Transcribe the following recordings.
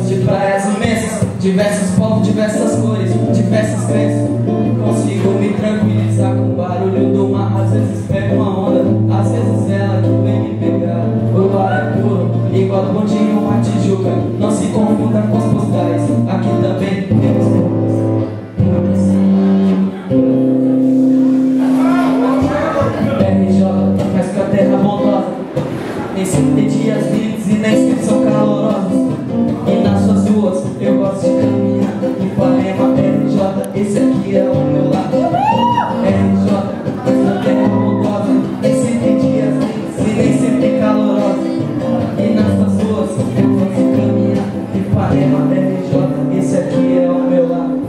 De praias imensas, diversos povos, diversas cores, diversas crenças. Consigo me tranquilizar com o barulho do mar. Às vezes pego uma onda, às vezes ela que vem me pegar. O ar é puro, igual bondinho, uma Tijuca. Não se confunda com os postais, aqui também temos RJ, mas com a terra bondosa. Nem sempre dias lindos e nem sempre são calorosos. E nas suas ruas eu gosto de caminhar. Ipanema, RJ, esse aqui é o meu lado. RJ, essa terra bondosa. Nem sempre dias lindos e nem sempre calorosos. E nas suas ruas eu gosto de caminhar. Ipanema, RJ, esse aqui é o meu lado.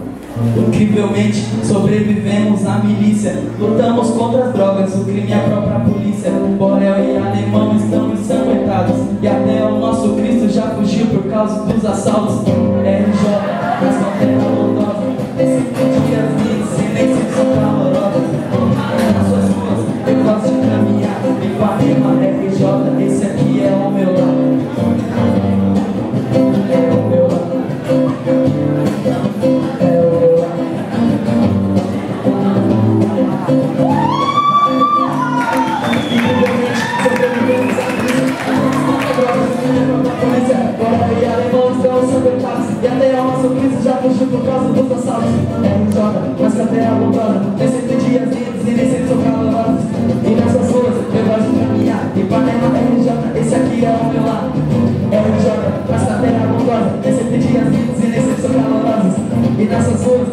Incrivelmente sobrevivemos à milícia. Lutamos contra as drogas, o crime e a própria polícia. Borel e alemão estão ensanguentados. E até o nosso Cristo já fugiu por causa dos assaltos. RJ, essa terra bondosa. Esse dias lindos e nem sempre são calorosos. Nas suas ruas eu gosto de caminhar. Ipanema, RJ, esse aqui é o meu lado. É o meu lado. E até o nosso Cristo já fugiu por causa dos assaltos. RJ, mas que a terra bondosa. Nem sempre dias lindos e nem sempre são calorosos. E nessas ruas eu gosto de caminhar. Ipanema, RJ, esse aqui é o meu lado. RJ, mas que a terra bondosa. Nem sempre dias lindos e nem sempre são calorosos. E nessas ruas